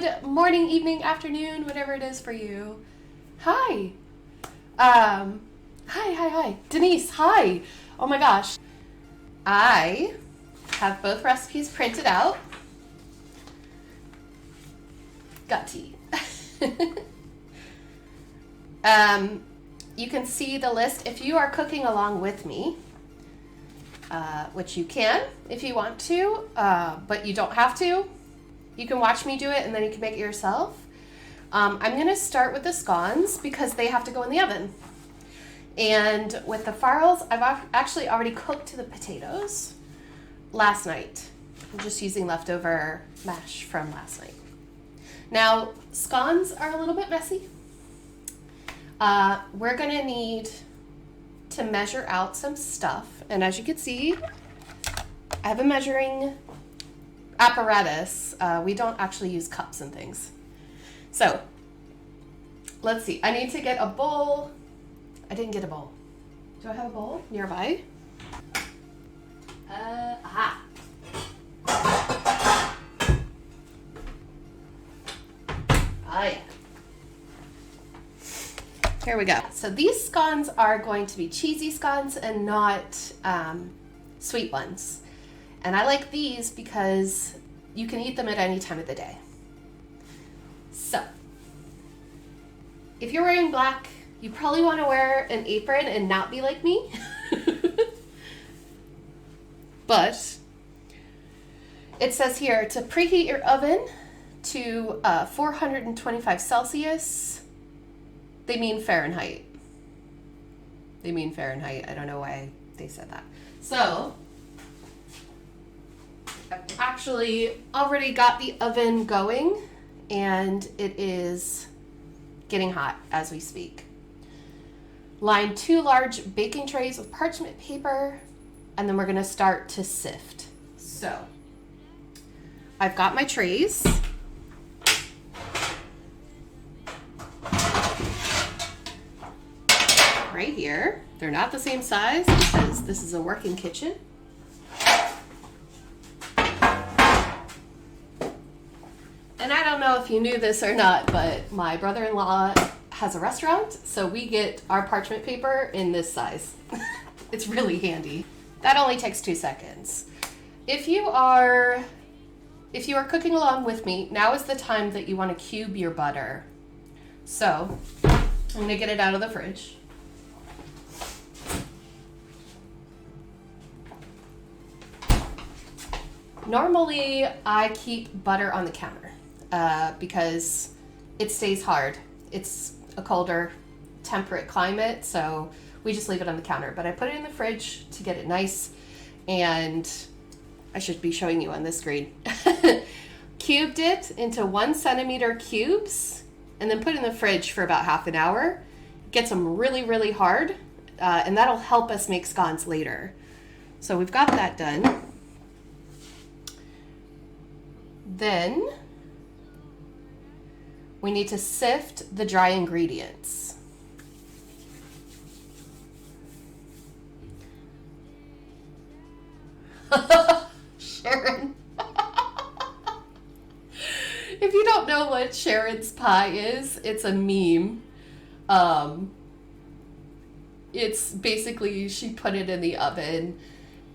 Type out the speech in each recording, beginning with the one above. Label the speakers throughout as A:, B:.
A: Good morning, evening, afternoon, whatever it is for you. Hi. Hi. Denise, hi. Oh my gosh. I have both recipes printed out. Got tea. You can see the list if you are cooking along with me, which you can if you want to, but you don't have to. You can watch me do it and then you can make it yourself. I'm going to start with the scones because they have to go in the oven. And with the farls, I've actually already cooked the potatoes last night. I'm just using leftover mash from last night. Now, scones are a little bit messy. We're going to need to measure out some stuff. And as you can see, I have a measuring apparatus. We don't actually use cups and things. So, let's see. I need to get a bowl. I didn't get a bowl. Do I have a bowl nearby? Aha. Oh yeah. Here we go. So these scones are going to be cheesy scones and not sweet ones. And I like these because you can eat them at any time of the day. So, if you're wearing black, you probably want to wear an apron and not be like me. But it says here to preheat your oven to 425 Celsius. They mean Fahrenheit. I don't know why they said that. So, I've actually already got the oven going and it is getting hot as we speak. Line 2 large baking trays with parchment paper and then we're going to start to sift. So, I've got my trays. Right here. They're not the same size because this is a working kitchen. And I don't know if you knew this or not, but my brother-in-law has a restaurant, so we get our parchment paper in this size. It's really handy. That only takes 2 seconds. If you are cooking along with me, now is the time that you want to cube your butter. So, I'm going to get it out of the fridge. Normally, I keep butter on the counter because it stays hard. It's a colder, temperate climate, so we just leave it on the counter. But I put it in the fridge to get it nice, and I should be showing you on this screen. Cubed it into 1 centimeter cubes, and then put it in the fridge for about half an hour. Gets them really, really hard, and that'll help us make scones later. So we've got that done. Then we need to sift the dry ingredients. Sharon. If you don't know what Sharon's pie is, it's a meme. It's basically she put it in the oven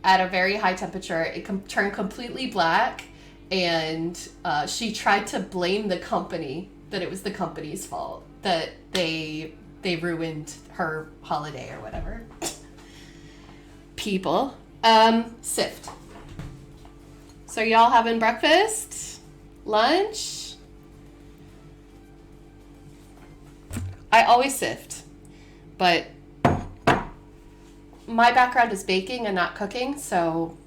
A: at a very high temperature. It turned completely black. And she tried to blame the company, that it was the company's fault, that they ruined her holiday or whatever. People. Sift. So y'all having breakfast? Lunch? I always sift, but my background is baking and not cooking, so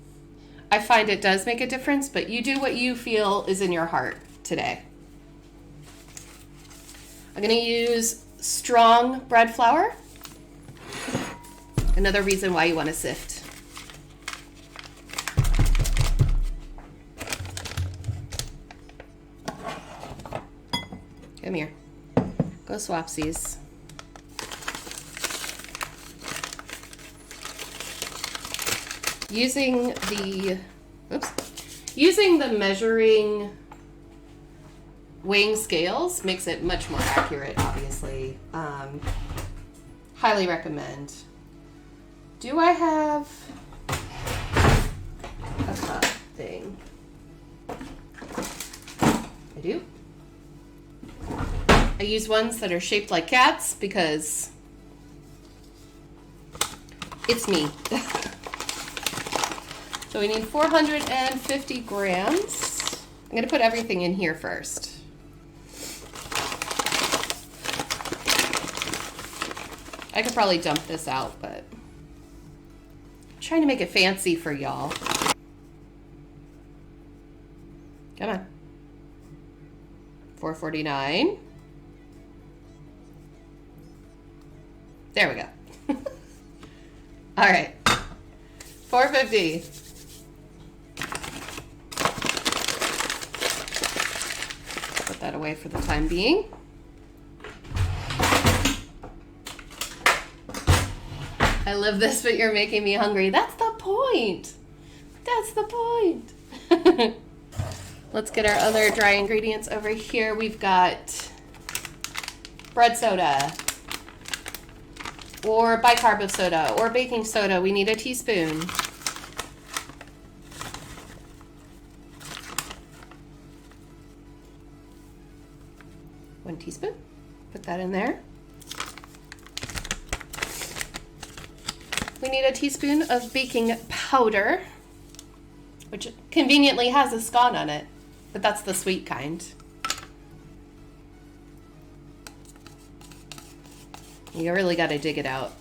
A: I find it does make a difference, but you do what you feel is in your heart today. I'm going to use strong bread flour. Another reason why you want to sift. Come here. Go swapsies. Using the measuring weighing scales makes it much more accurate, obviously. Highly recommend. Do I have a cup thing? I do. I use ones that are shaped like cats because it's me. So we need 450 grams. I'm gonna put everything in here first. I could probably dump this out, but I'm trying to make it fancy for y'all. Come on. 449. There we go. All right. 450. Put that away for the time being. I love this, but you're making me hungry. That's the point. That's the point. Let's get our other dry ingredients over here. We've got bread soda or bicarb of soda or baking soda. We need a teaspoon. One teaspoon. Put that in there. We need a teaspoon of baking powder, which conveniently has a scone on it, but that's the sweet kind. You really got to dig it out.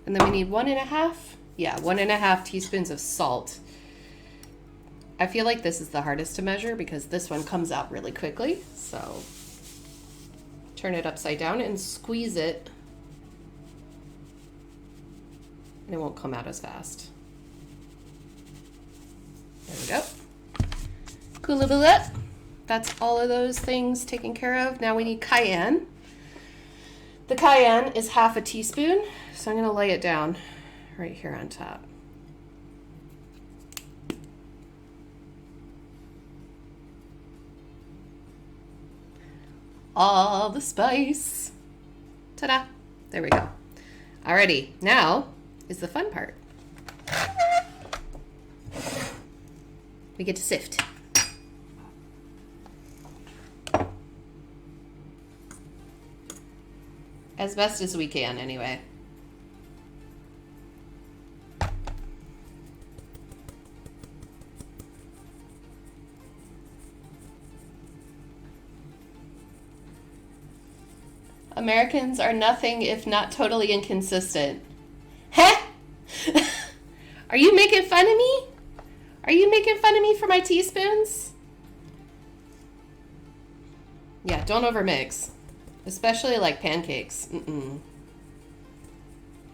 A: And then we need 1.5 teaspoons of salt. I feel like this is the hardest to measure because this one comes out really quickly. So turn it upside down and squeeze it, and it won't come out as fast. There we go. Coolabilla. That's all of those things taken care of. Now we need cayenne. The cayenne is 1/2 teaspoon, so I'm going to lay it down right here on top. All the spice. Ta-da. There we go. Alrighty, now is the fun part. We get to sift. As best as we can, anyway. Americans are nothing if not totally inconsistent. Huh? Are you making fun of me? Are you making fun of me for my teaspoons? Yeah, don't overmix. Especially like pancakes. Mm-mm.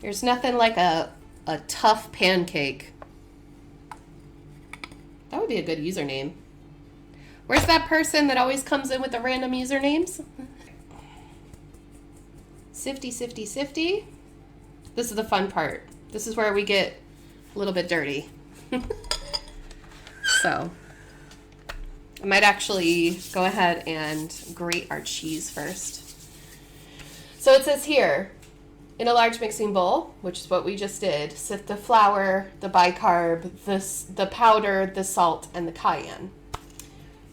A: There's nothing like a tough pancake. That would be a good username. Where's that person that always comes in with the random usernames? Sifty, sifty, sifty. This is the fun part. This is where we get a little bit dirty. So, I might actually go ahead and grate our cheese first. So it says here, in a large mixing bowl, which is what we just did, sift the flour, the bicarb, the powder, the salt, and the cayenne.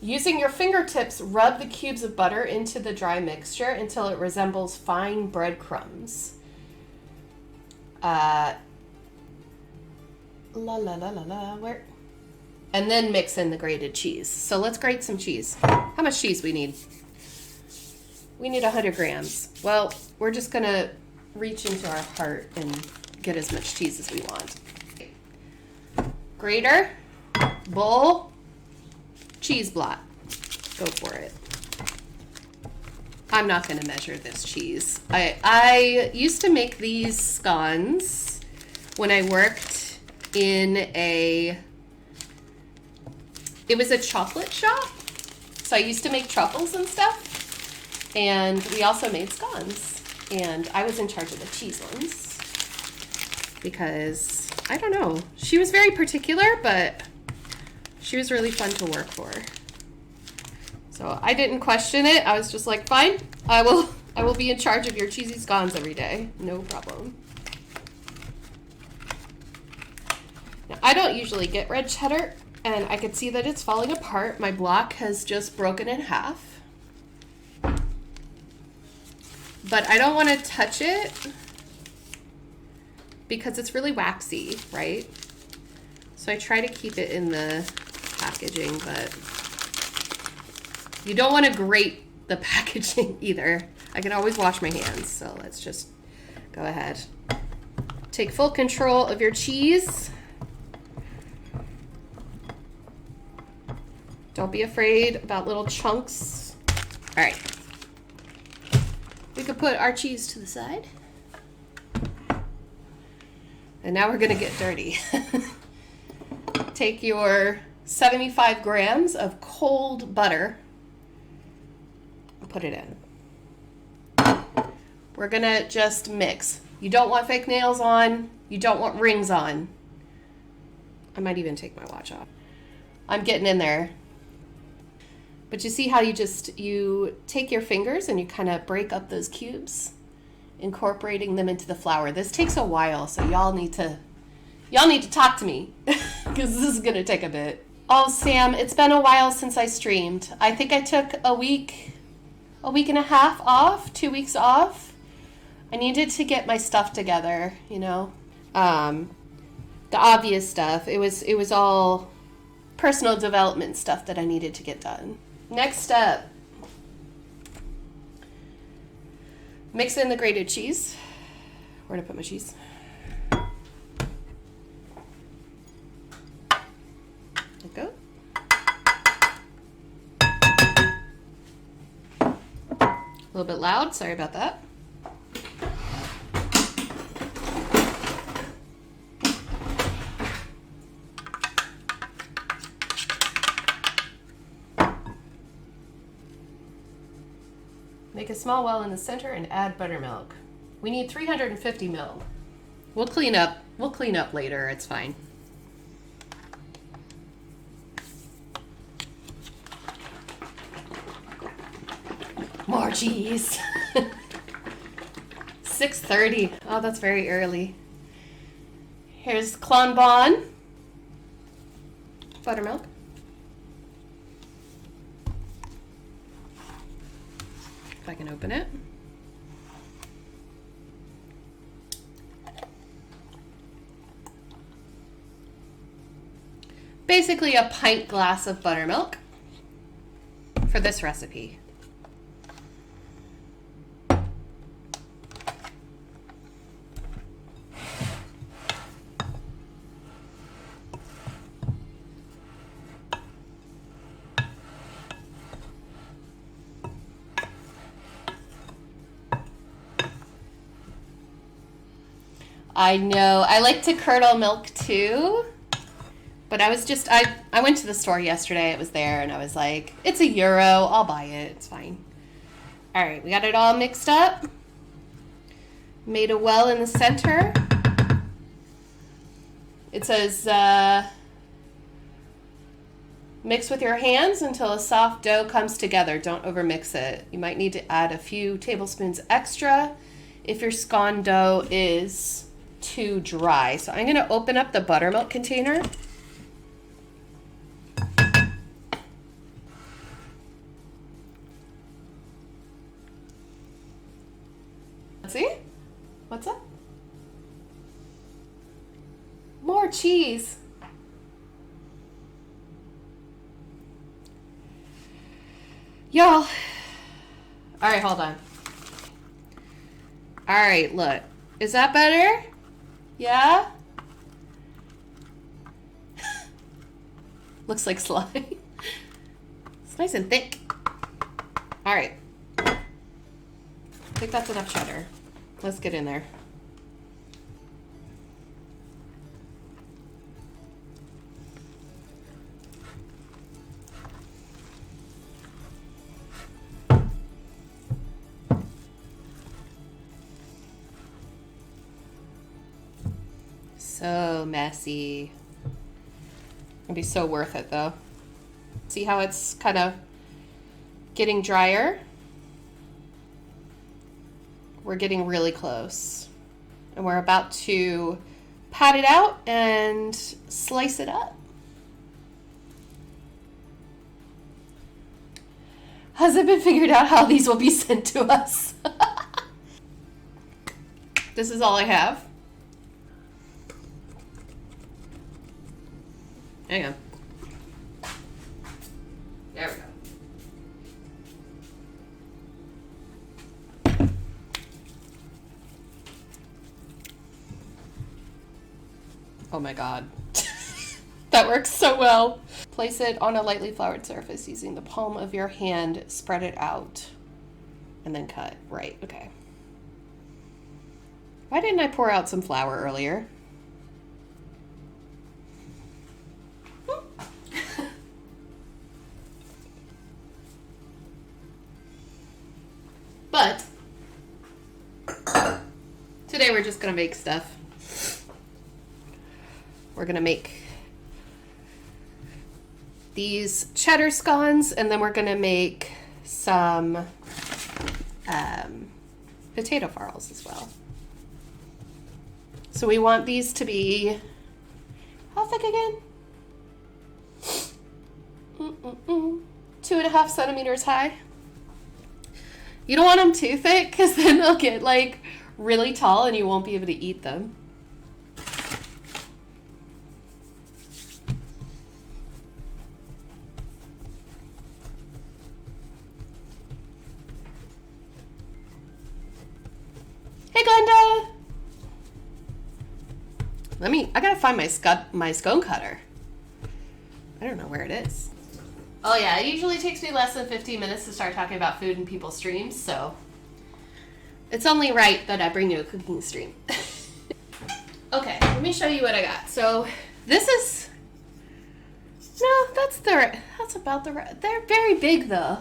A: Using your fingertips, rub the cubes of butter into the dry mixture until it resembles fine breadcrumbs. Where? And then mix in the grated cheese. So let's grate some cheese. How much cheese we need? We need 100 grams. Well, we're just gonna reach into our heart and get as much cheese as we want. Grater, bowl, cheese blot. Go for it. I'm not gonna measure this cheese. I used to make these scones when I worked in it was a chocolate shop. So I used to make truffles and stuff. And we also made scones. And I was in charge of the cheese ones. Because, I don't know, she was very particular, but She was really fun to work for. So I didn't question it. I was just like, fine, I will be in charge of your cheesy scones every day. No problem. Now, I don't usually get red cheddar, and I could see that it's falling apart. My block has just broken in half. But I don't want to touch it because it's really waxy, right? So I try to keep it in the packaging, but you don't want to grate the packaging either. I can always wash my hands, so let's just go ahead. Take full control of your cheese. Don't be afraid about little chunks. All right. We could put our cheese to the side. And now we're gonna get dirty. Take your 75 grams of cold butter and put it in. We're gonna just mix. You don't want fake nails on. You don't want rings on. I might even take my watch off. I'm getting in there. But you see how you take your fingers and you kind of break up those cubes, incorporating them into the flour. This takes a while, so y'all need to talk to me because this is gonna take a bit. Oh, Sam, it's been a while since I streamed. I think I took a week and a half off, 2 weeks off. I needed to get my stuff together, you know. The obvious stuff. It was all personal development stuff that I needed to get done. Next up, mix in the grated cheese. Where'd I put my cheese? There we go. A little bit loud, sorry about that. Make a small well in the center and add buttermilk. We need 350 ml. We'll clean up later, it's fine. More cheese. 6:30. Oh, that's very early. Here's Clon Bon. Buttermilk. If I can open it. Basically a pint glass of buttermilk for this recipe. I know, I like to curdle milk too, but I went to the store yesterday, it was there, and I was like, it's €1, I'll buy it, it's fine. All right, we got it all mixed up. Made a well in the center. It says, mix with your hands until a soft dough comes together. Don't overmix it. You might need to add a few tablespoons extra if your scone dough is too dry. So I'm going to open up the buttermilk container. Let's see. What's up? More cheese. Y'all. All right, hold on. All right, look. Is that better? Yeah? Looks like slime. It's nice and thick. All right. I think that's enough cheddar. Let's get in there. So messy. It'd be so worth it though. See how it's kind of getting drier? We're getting really close. And we're about to pat it out and slice it up. Has it been figured out how these will be sent to us? This is all I have. Hang on. There we go. Oh my god. That works so well. Place it on a lightly floured surface using the palm of your hand. Spread it out. And then cut. Right, okay. Why didn't I pour out some flour earlier? But today we're just gonna make stuff. We're gonna make these cheddar scones, and then we're gonna make some potato farls as well. So we want these to be, how thick again? 2.5 centimeters high. You don't want them too thick because then they'll get like really tall and you won't be able to eat them. Hey Glenda! I gotta find my scone cutter. I don't know where it is. Oh yeah, it usually takes me less than 15 minutes to start talking about food in people's streams, so it's only right that I bring you a cooking stream. Okay, let me show you what I got. So this is, no, that's about the right. They're very big though.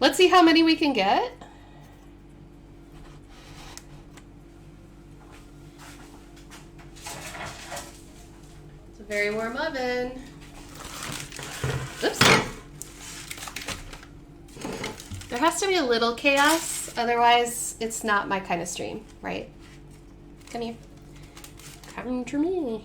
A: Let's see how many we can get. It's a very warm oven. Oops. There has to be a little chaos, otherwise it's not my kind of stream, right? Come here. Come to me.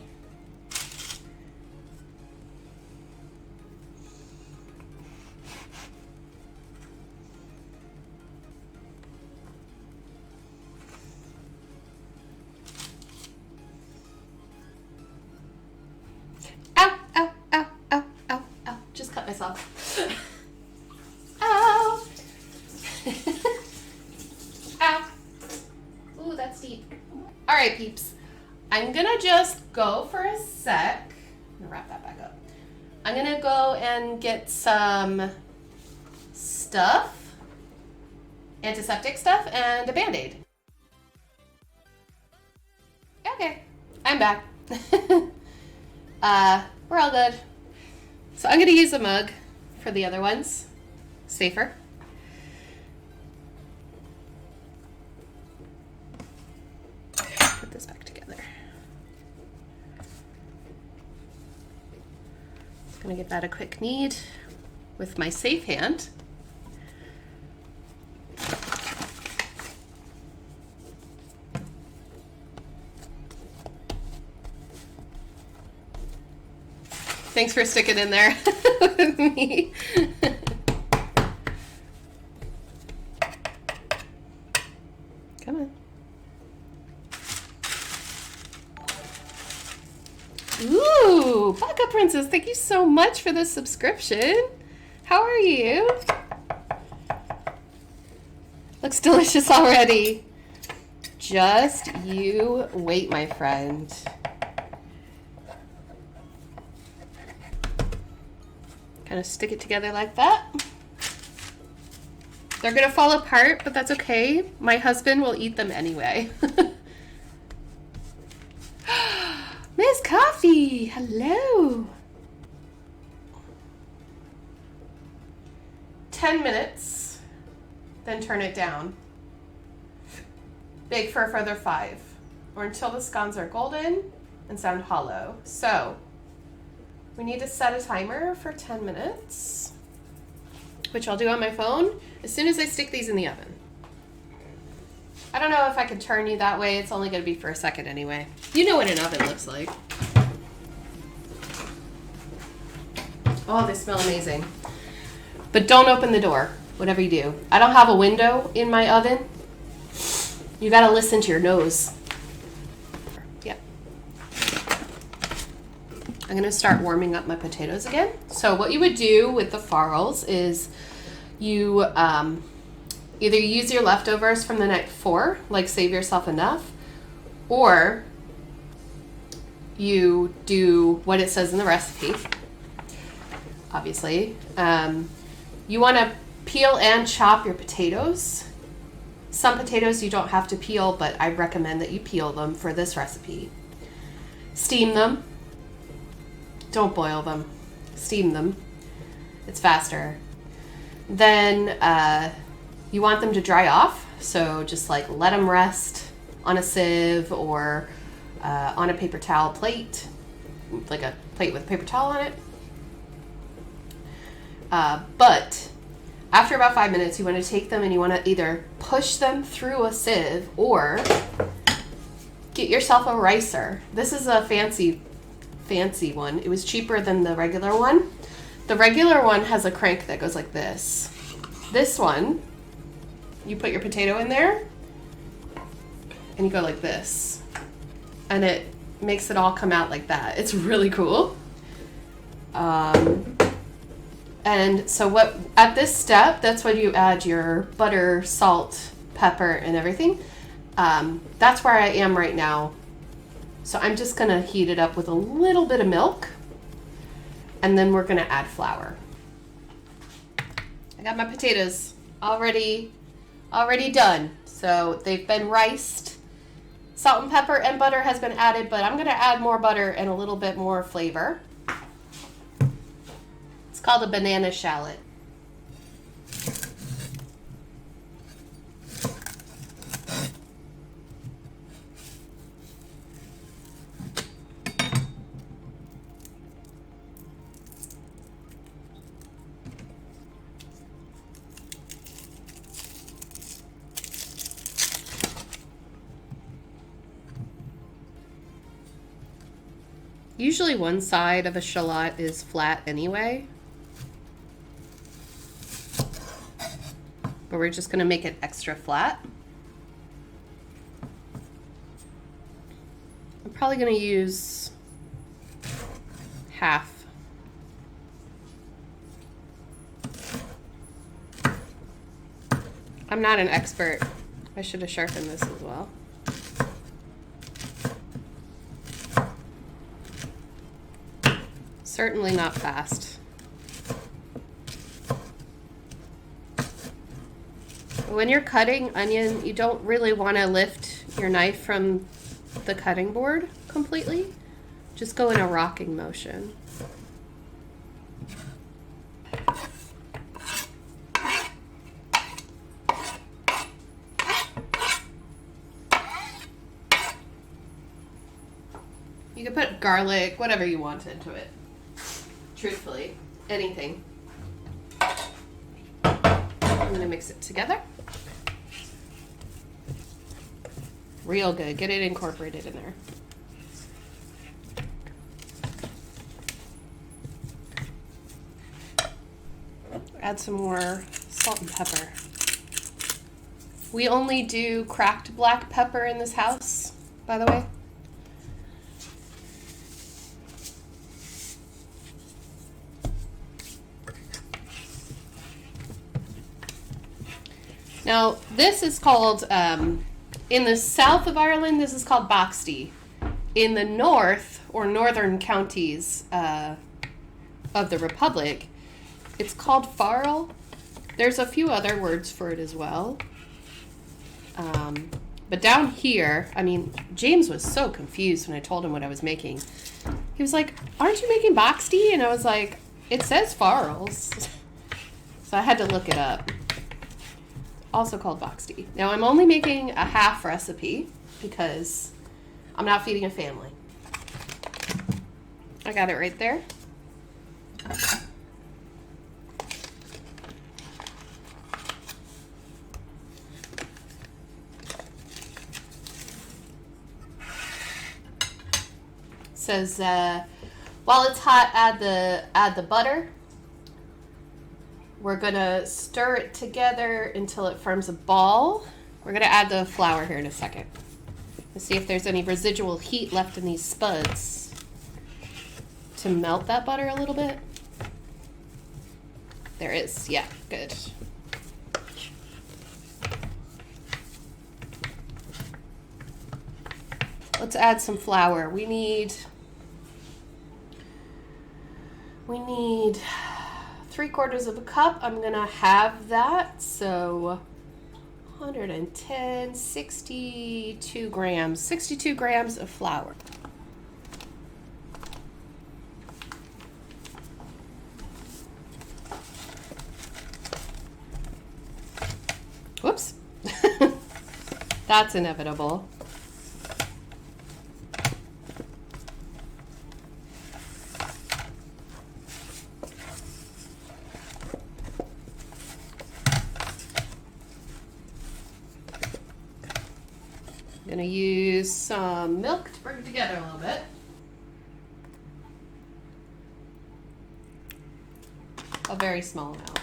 A: Ow, ow, ow, ow, ow, ow. Just cut myself. Ow. Ow. Ooh, that's deep. All right, peeps. I'm gonna just go for a sec. I'm gonna wrap that back up. I'm gonna go and get some stuff, antiseptic stuff, and a Band-Aid. Okay, I'm back. We're all good. So I'm gonna use a mug for the other ones. Safer. Put this back together. Just gonna give that a quick knead with my safe hand. Thanks for sticking in there with me. Come on. Ooh, Baka Princess, thank you so much for the subscription. How are you? Looks delicious already. Just you wait, my friend. Kind of stick it together like that. They're gonna fall apart, but that's okay. My husband will eat them anyway. Miss Coffee, hello. 10 minutes, then turn it down. Bake for a further 5, or until the scones are golden and sound hollow. So We need to set a timer for 10 minutes, which I'll do on my phone as soon as I stick these in the oven. I don't know if I can turn you that way. It's only going to be for a second anyway. You know what an oven looks like. Oh, they smell amazing. But don't open the door, whatever you do. I don't have a window in my oven. You got to listen to your nose. Yep. I'm going to start warming up my potatoes again. So what you would do with the farls is you either use your leftovers from the night before, like save yourself enough, or you do what it says in the recipe, obviously. You want to peel and chop your potatoes. Some potatoes you don't have to peel, but I recommend that you peel them for this recipe. Steam them. Don't boil them. Steam them. It's faster. Then you want them to dry off, so just like let them rest on a sieve or on a paper towel plate, like a plate with a paper towel on it. But after about 5 minutes, you want to take them and you want to either push them through a sieve or get yourself a ricer. This is a fancy one. It was cheaper than the regular one. The regular one has a crank that goes like this. This one, you put your potato in there and you go like this. And it makes it all come out like that. It's really cool. And so what at this step, that's when you add your butter, salt, pepper, and everything. That's where I am right now. So I'm just gonna heat it up with a little bit of milk, and then we're gonna add flour. I got my potatoes already done. So they've been riced. Salt and pepper and butter has been added, but I'm gonna add more butter and a little bit more flavor. It's called a banana shallot. Usually one side of a shallot is flat anyway, but we're just gonna make it extra flat. I'm probably gonna use half. I'm not an expert. I should have sharpened this as well. Certainly not fast. When you're cutting onion, you don't really want to lift your knife from the cutting board completely. Just go in a rocking motion. You can put garlic, whatever you want into it. Truthfully, anything. I'm gonna mix it together. Real good. Get it incorporated in there. Add some more salt and pepper. We only do cracked black pepper in this house, by the way. Now, this is called, in the south of Ireland, this is called Boxty. In the north, or northern counties of the Republic, it's called Farl. There's a few other words for it as well. But down here, I mean, James was so confused when I told him what I was making. He was like, aren't you making Boxty? And I was like, it says Farls. So I had to look it up. Also called Boxty. Now I'm only making a half recipe because I'm not feeding a family. I got it right there. Says while it's hot, add the butter. We're gonna stir it together until it forms a ball. We're gonna add the flour here in a second. Let's see if there's any residual heat left in these spuds to melt that butter a little bit. There is, yeah, good. Let's add some flour. We need 3/4 of a cup. I'm gonna have that, so 110, 62 grams of flour. Whoops. That's inevitable. I'm gonna use some milk to bring it together a little bit. A very small amount.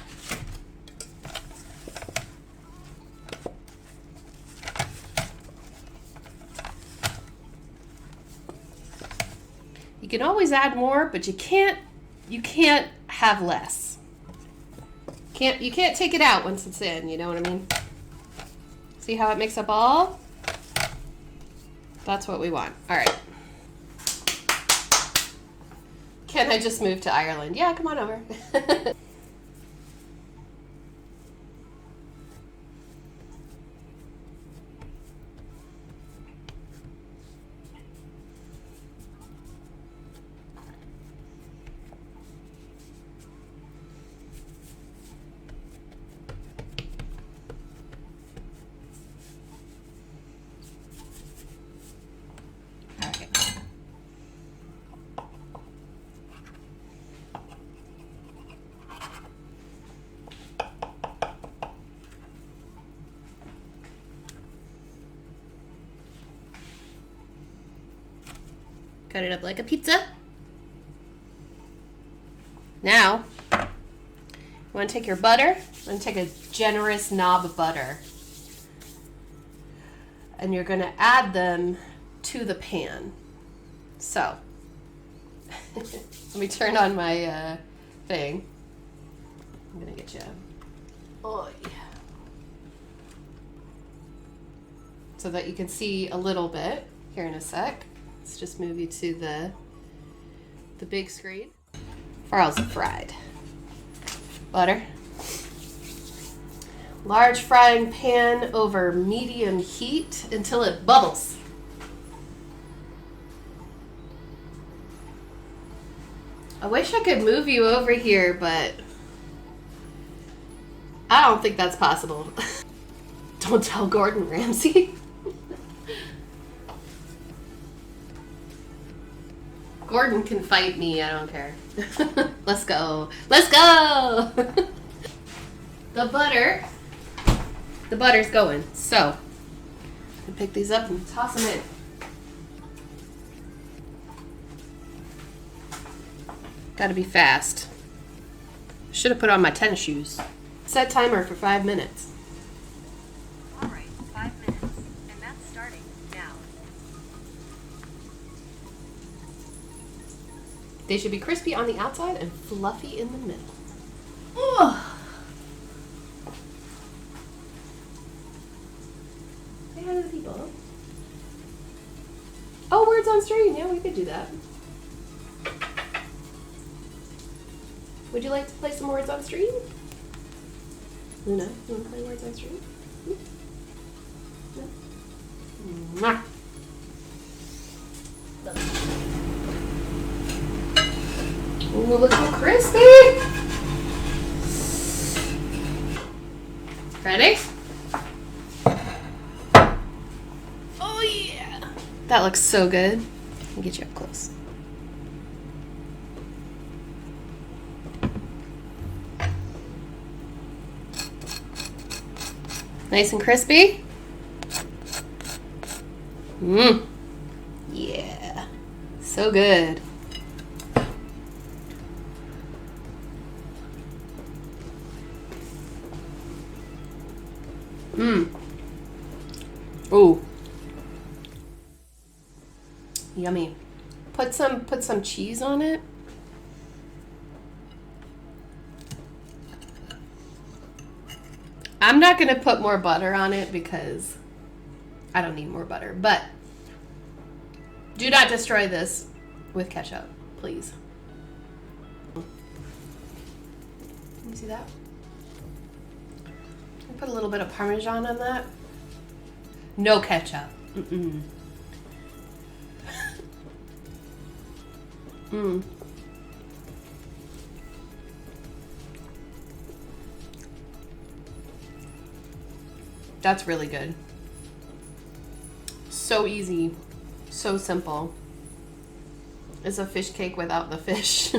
A: You can always add more, but you can't have less. You can't take it out once it's in, you know what I mean? See how it makes a ball? That's what we want. All right. Can I just move to Ireland? Yeah, come on over. Cut it up like a pizza. Now, you want to take your butter. I'm going to take a generous knob of butter. And you're going to add them to the pan. So, let me turn on my thing. I'm going to get you. Oh, yeah. So that you can see a little bit here in a sec. Let's just move you to the big screen. Farls fried. Butter. Large frying pan over medium heat until it bubbles. I wish I could move you over here, but I don't think that's possible. Don't tell Gordon Ramsay. Gordon can fight me, I don't care. Let's go. Let's go! The butter's going. So, I pick these up and toss them in. Gotta be fast. Should have put on my tennis shoes. Set timer for 5 minutes.
B: All right, 5 minutes, and that's starting now.
A: They should be crispy on the outside and fluffy in the middle. Ugh. Say hi to the people. Oh, words on screen. Yeah, we could do that. Would you like to play some words on stream? Luna, you want to play words on stream? No? Mwah. Ooh, look how crispy! Ready? Oh yeah! That looks so good. Let me get you up close. Nice and crispy. Mmm. Yeah. So good. Mmm. Ooh. Yummy. Put some cheese on it. I'm not gonna put more butter on it because I don't need more butter, but do not destroy this with ketchup, please. Can you see that? Put a little bit of Parmesan on that. No ketchup. Mm-mm. Mm. That's really good. So easy. So simple. It's a fish cake without the fish.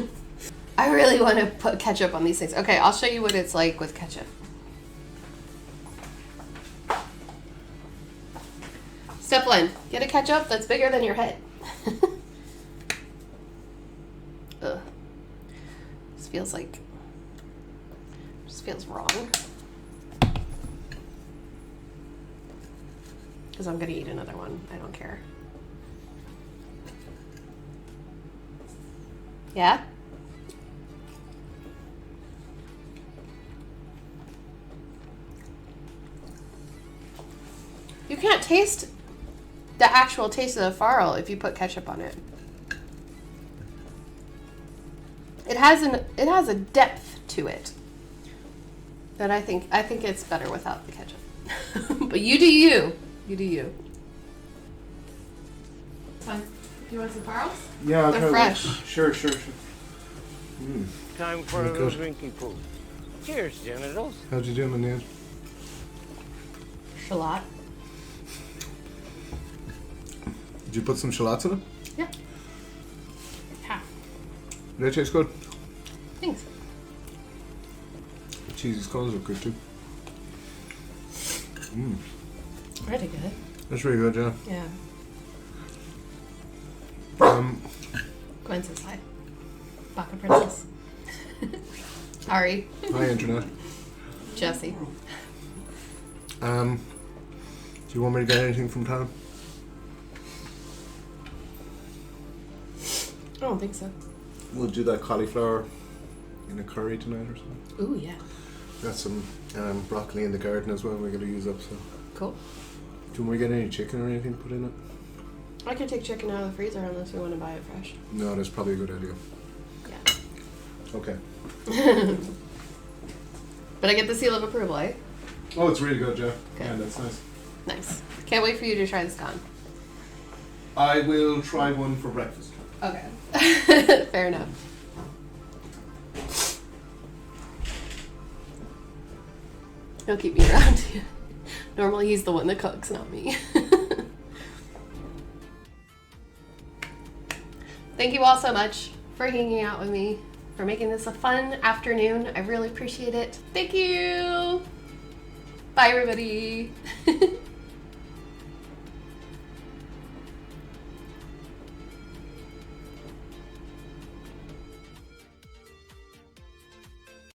A: I really want to put ketchup on these things. Okay, I'll show you what it's like with ketchup. Step one, get a ketchup that's bigger than your head. Ugh. This feels like, just feels wrong. Because I'm gonna eat another one, I don't care. Yeah? You can't taste the actual taste of the farl if you put ketchup on it. It has a depth to it that I think it's better without the ketchup. But you do you. You do you. Fine. Do you want some farls?
C: Yeah,
A: they're fresh.
C: Sure. Mm.
D: Time for a little drinking pool. Cheers, genitals.
C: How'd you do, my man?
A: Shallot.
C: Did you put some shallots in it?
A: Yeah. Half.
C: Did that taste good?
A: Thanks.
C: The cheesy scones look good too. Mm.
A: Pretty good.
C: That's really good, yeah.
A: Yeah.
C: Gwen
A: says hi. Baka Princess. Ari.
C: Hi, Internet.
A: Jesse.
C: Do you want me to get anything from town?
A: I don't think so.
C: We'll do that cauliflower in a curry tonight or something.
A: Ooh, yeah.
C: Got some broccoli in the garden as well we're going to use up, so.
A: Cool.
C: Do you want me to get any chicken or anything put in it?
A: I could take chicken out of the freezer unless we want to buy it fresh.
C: No, that's probably a good idea.
A: Yeah.
C: Okay.
A: But I get the seal of approval, eh?
C: Oh, it's really good, Jeff.
A: Good.
C: Yeah, that's nice.
A: Nice. Can't wait for you to try the scone.
C: I will try one for breakfast.
A: Okay. Fair enough. He'll keep me around. Normally he's the one that cooks, not me. Thank you all so much for hanging out with me, for making this a fun afternoon. I really appreciate it. Thank you. Bye, everybody.